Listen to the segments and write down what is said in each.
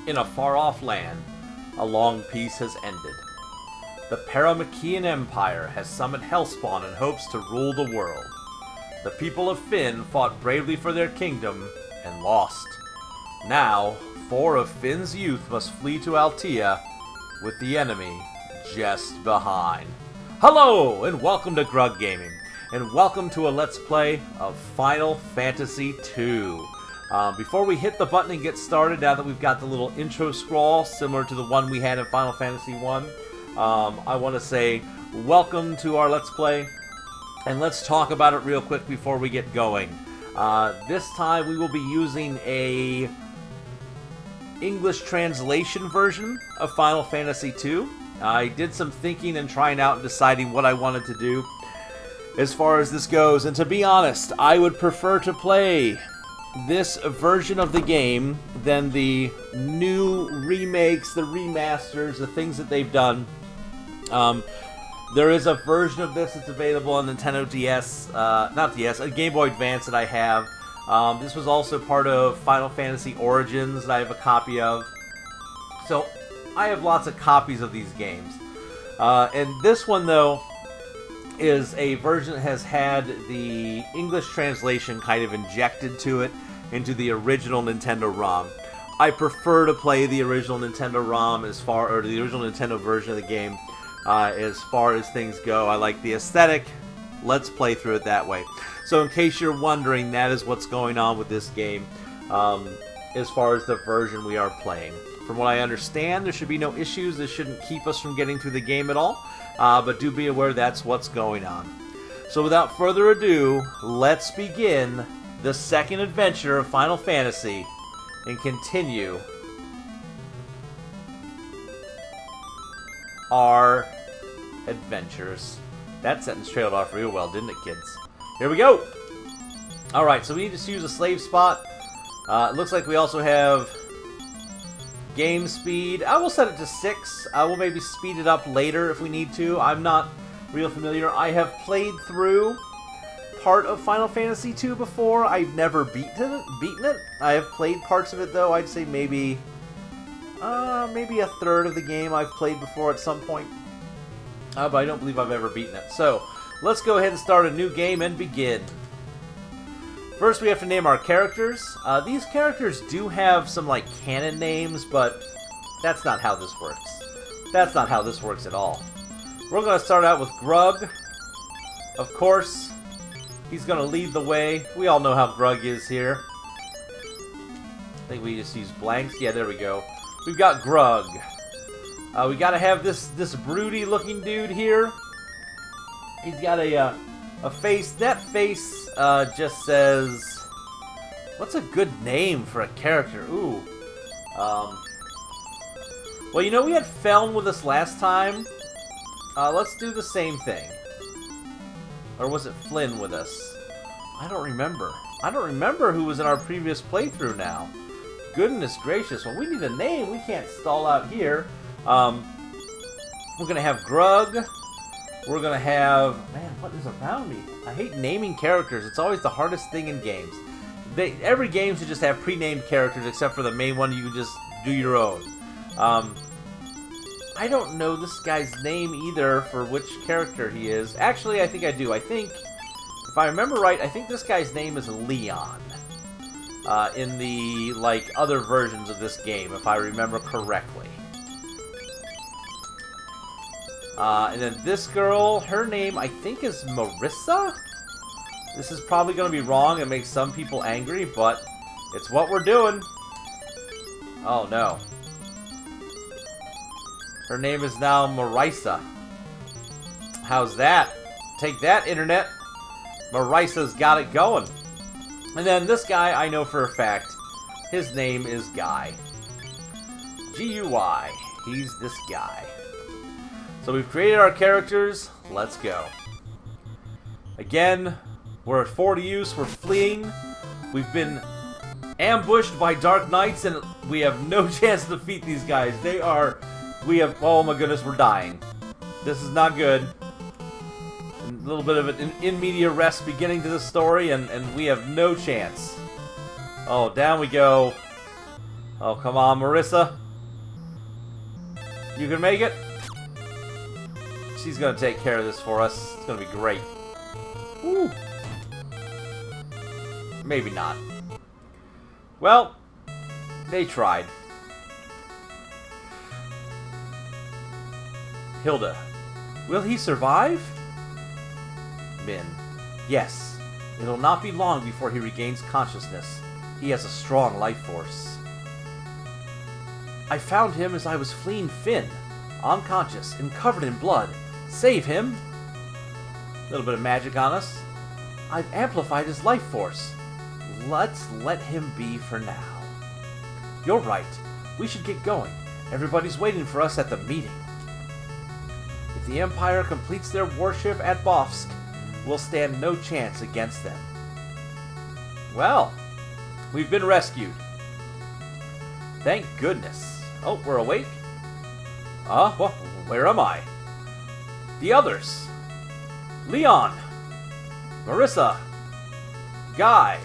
In a far-off land, a long peace has ended. The Paramachian Empire has summoned Hellspawn in hopes to rule the world. The people of Fynn fought bravely for their kingdom and lost. Now, 4 of Finn's youth must flee to Altea with the enemy just behind. Hello, and welcome to Grug Gaming, and welcome to a Let's Play of Final Fantasy II. Before we hit the button and get started, now that we've got the little intro scroll similar to the one we had in Final Fantasy I, I want to say welcome to our Let's Play, and let's talk about it real quick before we get going. This time we will be using a English translation version of Final Fantasy II. I did some thinking and trying out and deciding what I wanted to do as far as this goes, and to be honest, I would prefer to play this version of the game than the new remakes, the remasters, the things that they've done. There is a version of this that's available on Nintendo DS, not DS, a Game Boy Advance that I have. This was also part of Final Fantasy Origins that I have a copy of. So I have lots of copies of these games. And this one, though, is a version that has had the English translation kind of injected to it into the original Nintendo ROM. I prefer to play the original Nintendo ROM or the original Nintendo version of the game as far as things go. I like the aesthetic. Let's play through it that way. So in case you're wondering, that is what's going on with this game as far as the version we are playing. From what I understand, there should be no issues. This shouldn't keep us from getting through the game at all. But do be aware that's what's going on. So without further ado, let's begin the second adventure of Final Fantasy and continue our adventures. That sentence trailed off real well, didn't it, kids? Here we go! Alright, so we need to use a slave spot. It looks like we also have game speed. I will set it to 6. I will maybe speed it up later if we need to. I'm not real familiar. I have played through part of Final Fantasy II before. I've never beaten it. I have played parts of it, though. I'd say maybe a third of the game I've played before at some point. But I don't believe I've ever beaten it. So, let's go ahead and start a new game and begin. First, we have to name our characters. These characters do have some, like, canon names, but that's not how this works. That's not how this works at all. We're going to start out with Grug. Of course, he's going to lead the way. We all know how Grug is here. I think we just use blanks. Yeah, there we go. We've got Grug. We got to have this broody-looking dude here. He's got a face. That face just says, what's a good name for a character? Ooh. Well, you know, we had Feln with us last time. Let's do the same thing. Or was it Flynn with us? I don't remember. I don't remember who was in our previous playthrough now. Goodness gracious. Well, we need a name. We can't stall out here. We're going to have Grug. We're going to have... Man, what is around me? I hate naming characters. It's always the hardest thing in games. Every game should just have pre-named characters, except for the main one. You can just do your own. I don't know this guy's name either for which character he is. Actually, I think I do. I think, if I remember right, I think this guy's name is Leon. In the, like, other versions of this game, if I remember correctly. And then this girl, her name, I think, is Marissa? This is probably going to be wrong and make some people angry, but it's what we're doing. Oh, no. Her name is now Marisa. How's that? Take that, Internet. Marisa's got it going. And then this guy, I know for a fact, his name is Guy. G-U-Y. He's this guy. So we've created our characters. Let's go. Again, we're at 40 use. We're fleeing. We've been ambushed by Dark Knights, and we have no chance to defeat these guys. Oh my goodness, we're dying. This is not good. A little bit of an in media res beginning to the story, and we have no chance. Oh, down we go. Oh, come on, Marissa. You can make it? She's gonna take care of this for us. It's gonna be great. Woo. Maybe not. Well, they tried. Hilda. Will he survive? Min. Yes. It'll not be long before he regains consciousness. He has a strong life force. I found him as I was fleeing Finn. Unconscious and covered in blood. Save him. A little bit of magic on us. I've amplified his life force. Let's let him be for now. You're right. We should get going. Everybody's waiting for us at the meeting. If the Empire completes their warship at Bofsk, we'll stand no chance against them. Well, we've been rescued. Thank goodness. Oh, we're awake? Well, where am I? The others. Leon. Marissa. Guy.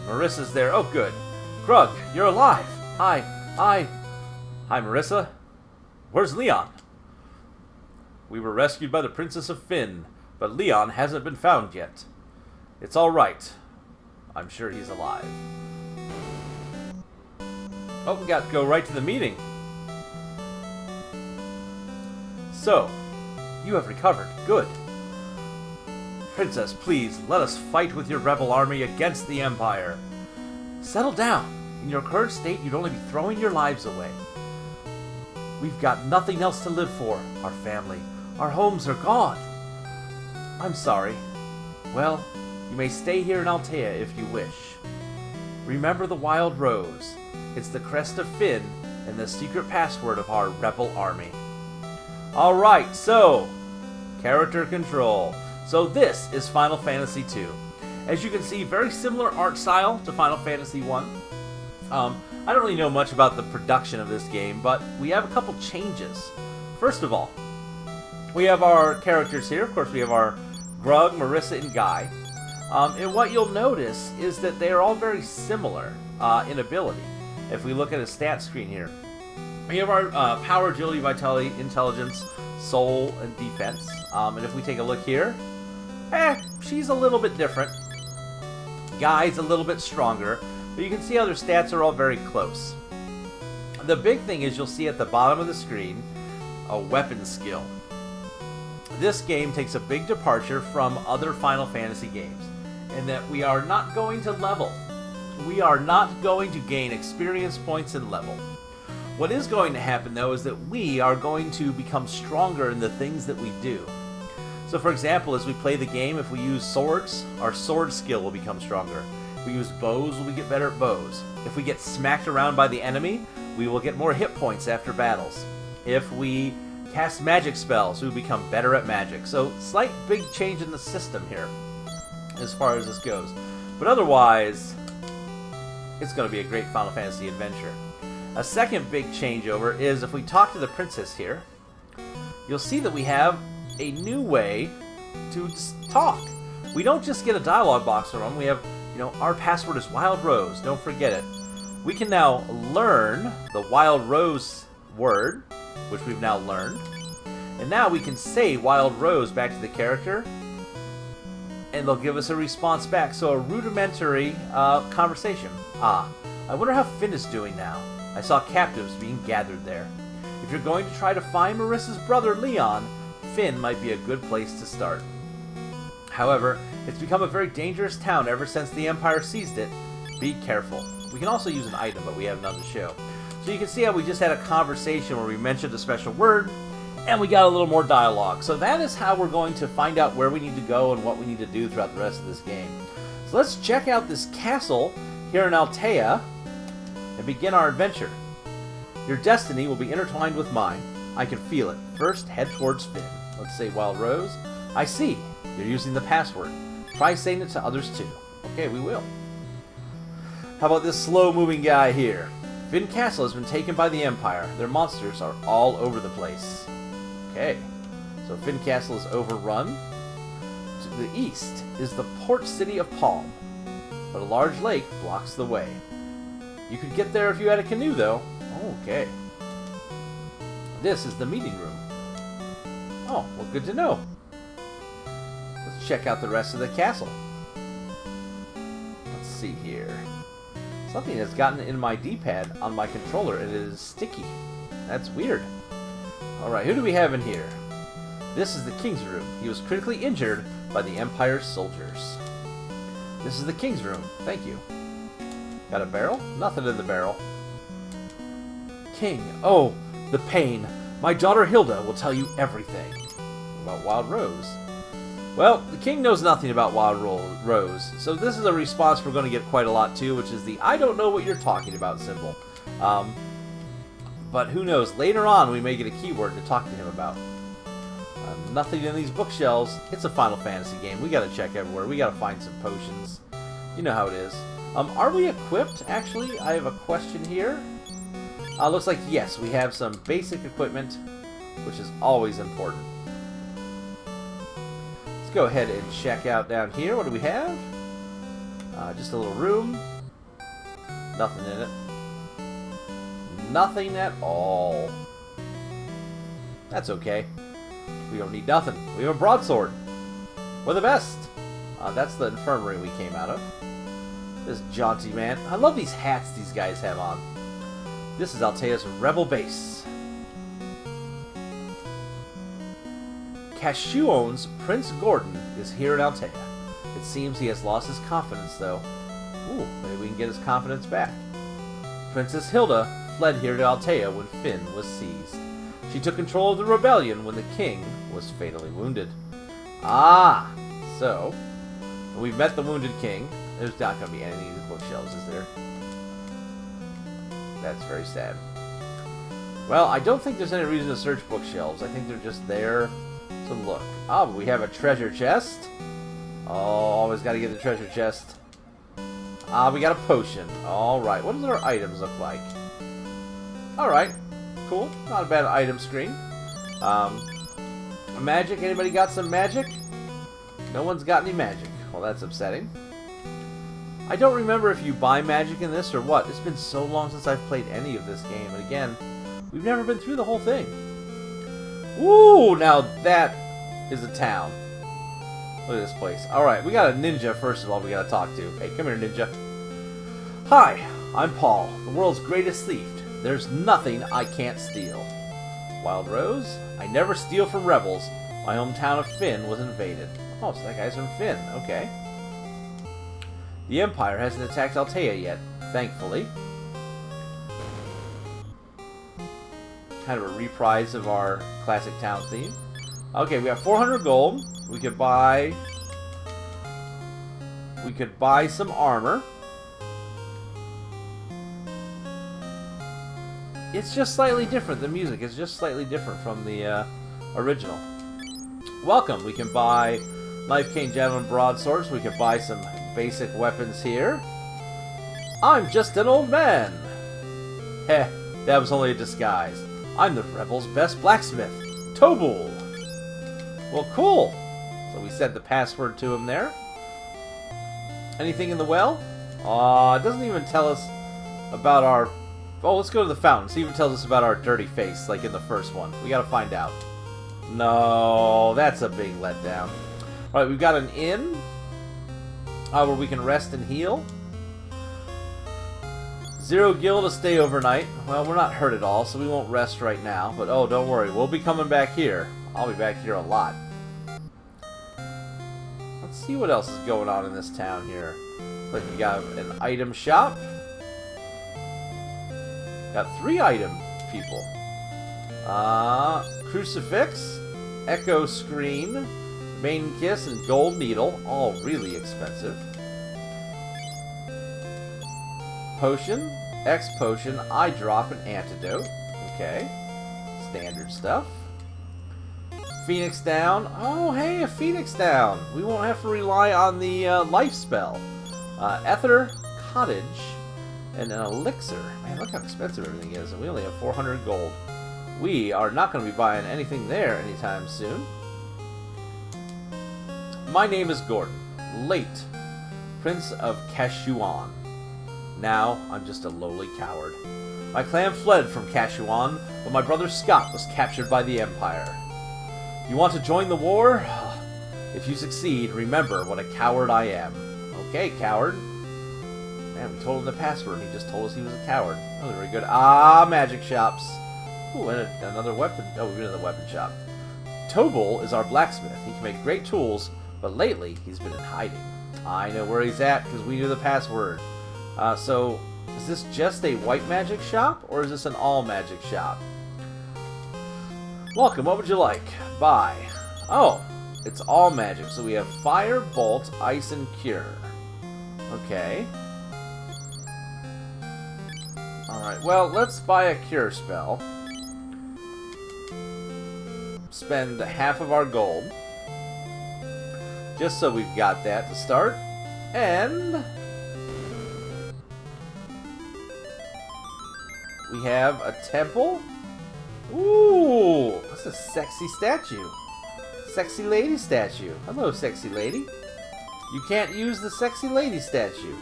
Marissa's there. Oh, good. Krug, you're alive. Hi, Marissa. Where's Leon? We were rescued by the Princess of Finn, but Leon hasn't been found yet. It's all right. I'm sure he's alive. Oh, we got to go right to the meeting. So, you have recovered. Good. Princess, please, let us fight with your rebel army against the Empire. Settle down. In your current state, you'd only be throwing your lives away. We've got nothing else to live for. Our family. Our homes are gone. I'm sorry. Well, you may stay here in Altea if you wish. Remember the Wild Rose. It's the crest of Finn and the secret password of our rebel army. Alright, so, character control. So this is Final Fantasy II. As you can see, very similar art style to Final Fantasy I. I don't really know much about the production of this game, but we have a couple changes. First of all, we have our characters here. Of course, we have our Grug, Marissa, and Guy. And what you'll notice is that they are all very similar in ability. If we look at a stat screen here, we have our power, agility, vitality, intelligence, soul, and defense. And if we take a look here, she's a little bit different. Guy's a little bit stronger, but you can see how their stats are all very close. The big thing is you'll see at the bottom of the screen a weapon skill. This game takes a big departure from other Final Fantasy games in that we are not going to level. We are not going to gain experience points and level. What is going to happen, though, is that we are going to become stronger in the things that we do. So, for example, as we play the game, if we use swords, our sword skill will become stronger. If we use bows, we'll get better at bows. If we get smacked around by the enemy, we will get more hit points after battles. If we cast magic spells, we will become better at magic. So, slight big change in the system here, as far as this goes. But otherwise, it's going to be a great Final Fantasy adventure. A second big changeover is if we talk to the princess here, you'll see that we have a new way to talk. We don't just get a dialogue box from them. We have, our password is Wild Rose. Don't forget it. We can now learn the Wild Rose word, which we've now learned. And now we can say Wild Rose back to the character, and they'll give us a response back. So a rudimentary conversation. I wonder how Finn is doing now. I saw captives being gathered there. If you're going to try to find Marissa's brother, Leon, Finn might be a good place to start. However, it's become a very dangerous town ever since the Empire seized it. Be careful. We can also use an item, but we have none to show. So you can see how we just had a conversation where we mentioned a special word, and we got a little more dialogue. So that is how we're going to find out where we need to go and what we need to do throughout the rest of this game. So let's check out this castle here in Altea and begin our adventure. Your destiny will be intertwined with mine. I can feel it. First, head towards Finn. Let's say Wild Rose. I see. You're using the password. Try saying it to others too. Okay, we will. How about this slow-moving guy here? Finn Castle has been taken by the Empire. Their monsters are all over the place. Okay. So Finn Castle is overrun. To the east is the port city of Palm. but a large lake blocks the way. You could get there if you had a canoe, though. Okay. This is the meeting room. Oh, well, good to know. Let's check out the rest of the castle. Let's see here. Something has gotten in my D-pad on my controller, and it is sticky. That's weird. Alright, who do we have in here? This is the king's room. He was critically injured by the Empire's soldiers. This is the king's room. Thank you. Got a barrel? Nothing in the barrel. King. Oh, the pain. My daughter Hilda will tell you everything. About Wild Rose. Well, the king knows nothing about Wild Rose, so this is a response we're going to get quite a lot too, which is the I don't know what you're talking about symbol. But who knows, later on we may get a keyword to talk to him about. Nothing in these bookshelves. It's a Final Fantasy game. We gotta check everywhere. We gotta find some potions. You know how it is. Are we equipped? Actually, I have a question here. Looks like yes, we have some basic equipment, which is always important. Let's go ahead and check out down here. What do we have? Just a little room. Nothing in it. Nothing at all. That's okay. We don't need nothing. We have a broadsword. We're the best. That's the infirmary we came out of. This jaunty man. I love these hats these guys have on. This is Altea's rebel base. Cashuon's Prince Gordon is here in Altea. It seems he has lost his confidence, though. Ooh, maybe we can get his confidence back. Princess Hilda fled here to Altea when Finn was seized. She took control of the rebellion when the king was fatally wounded. Ah! So, we've met the wounded king. There's not going to be any of these bookshelves, is there? That's very sad. Well, I don't think there's any reason to search bookshelves. I think they're just there to look. Oh, but we have a treasure chest. Oh, always got to get the treasure chest. Ah, we got a potion. Alright, what does our items look like? Alright, cool. Not a bad item screen. Magic, anybody got some magic? No one's got any magic. Well, that's upsetting. I don't remember if you buy magic in this or what. It's been so long since I've played any of this game. And again, we've never been through the whole thing. Ooh, now that is a town. Look at this place. Alright, we got a ninja, first of all, we gotta talk to. Hey, come here, ninja. Hi, I'm Paul, the world's greatest thief. There's nothing I can't steal. Wild Rose, I never steal from rebels. My hometown of Finn was invaded. Oh, so that guy's from Finn. Okay. The Empire hasn't attacked Altea yet, thankfully. Kind of a reprise of our classic town theme. Okay, we have 400 gold. We could buy some armor. It's just slightly different. The music is just slightly different from the original. Welcome. We can buy knife, cane, javelin, broadswords. We can buy some basic weapons here. I'm just an old man. Heh, that was only a disguise. I'm the rebel's best blacksmith, Tobul. Well, cool. So we said the password to him there. Anything in the well? It doesn't even tell us about our... Oh, let's go to the fountain. See if it tells us about our dirty face, like in the first one. We gotta find out. No, that's a big letdown. Alright, we've got an inn where we can rest and heal. 0 gil to stay overnight. Well, we're not hurt at all, so we won't rest right now. But oh, don't worry, we'll be coming back here. I'll be back here a lot. Let's see what else is going on in this town here. Like we got an item shop. Got 3 item people. Crucifix, Echo Screen, Main Kiss, and Gold Needle. All really expensive. Potion, X Potion, Eye Drop, and Antidote. Okay. Standard stuff. Phoenix Down. Oh, hey, a Phoenix Down. We won't have to rely on the life spell. Ether Cottage, and an elixir. Man, look how expensive everything is. And we only have 400 gold. We are not going to be buying anything there anytime soon. My name is Gordon. Late. Prince of Kashuan. Now, I'm just a lowly coward. My clan fled from Kashuan, but my brother Scott was captured by the Empire. You want to join the war? If you succeed, remember what a coward I am. Okay, coward. Man, we told him the password, and he just told us he was a coward. That was very good. Ah, magic shops. Ooh, and another weapon. Oh, we're in the weapon shop. Togol is our blacksmith. He can make great tools, but lately he's been in hiding. I know where he's at because we knew the password. So, is this just a white magic shop, or is this an all magic shop? Welcome, what would you like? Buy. Oh, it's all magic. So we have fire, bolt, ice, and cure. Okay. Alright, well, let's buy a cure spell. Spend half of our gold. Just so we've got that to start. And we have a temple. Ooh, that's a sexy statue. Sexy lady statue. Hello, sexy lady. You can't use the sexy lady statue.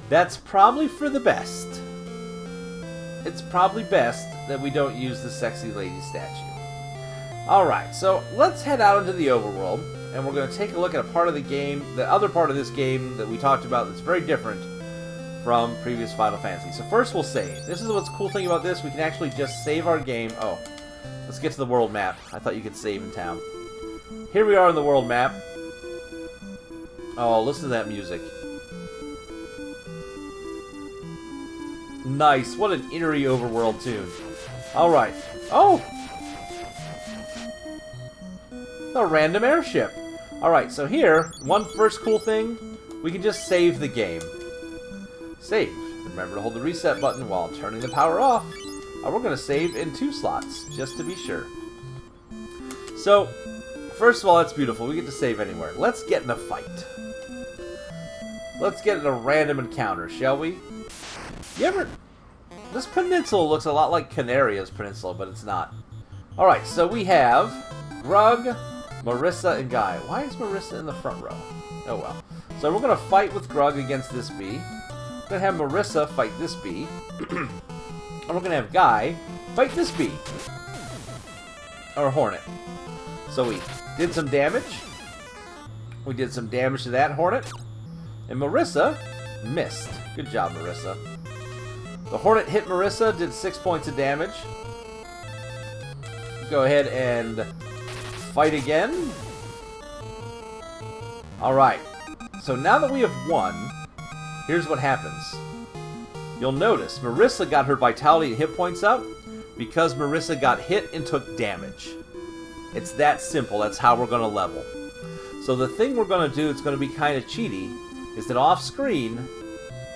That's probably for the best. It's probably best that we don't use the sexy lady statue. Alright, so let's head out into the overworld, and we're going to take a look at a part of the game, the other part of this game that we talked about that's very different from previous Final Fantasy. So first we'll save. This is what's the cool thing about this, we can actually just save our game. Oh, let's get to the world map. I thought you could save in town. Here we are in the world map. Oh, listen to that music. Nice, what an eerie overworld tune. Alright. Oh! A random airship. Alright, so here, one first cool thing, we can just save the game. Save. Remember to hold the reset button while turning the power off. We're going to save in 2 slots, just to be sure. So, first of all, that's beautiful. We get to save anywhere. Let's get in a fight. Let's get in a random encounter, shall we? You ever... This peninsula looks a lot like Canaria's peninsula, but it's not. Alright, so we have Grug, Marissa, and Guy. Why is Marissa in the front row? Oh well. So we're going to fight with Grug against this bee. We're going to have Marissa fight this bee. And we're going to have Guy fight this bee. Or hornet. So we did some damage. We did some damage to that hornet. And Marissa missed. Good job, Marissa. The hornet hit Marissa, did 6 points of damage. Go ahead and fight again. Alright. So now that we have won, here's what happens. You'll notice Marissa got her vitality and hit points up because Marissa got hit and took damage. It's that simple. That's how we're going to level. So the thing we're going to do that's going to be kind of cheaty is that off screen,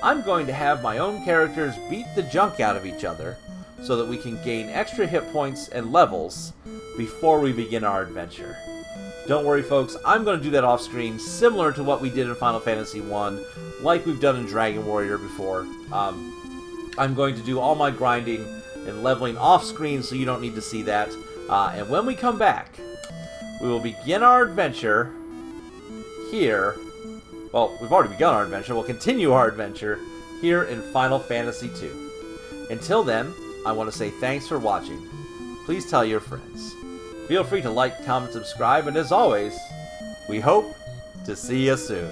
I'm going to have my own characters beat the junk out of each other so that we can gain extra hit points and levels before we begin our adventure. Don't worry, folks. I'm going to do that off screen, similar to what we did in Final Fantasy 1, like we've done in Dragon Warrior before. I'm going to do all my grinding and leveling off screen so you don't need to see that. And when we come back, we will begin our adventure here. Well, we've already begun our adventure. We'll continue our adventure here in Final Fantasy 2. Until then, I want to say thanks for watching. Please tell your friends. Feel free to like, comment, subscribe, and as always, we hope to see you soon.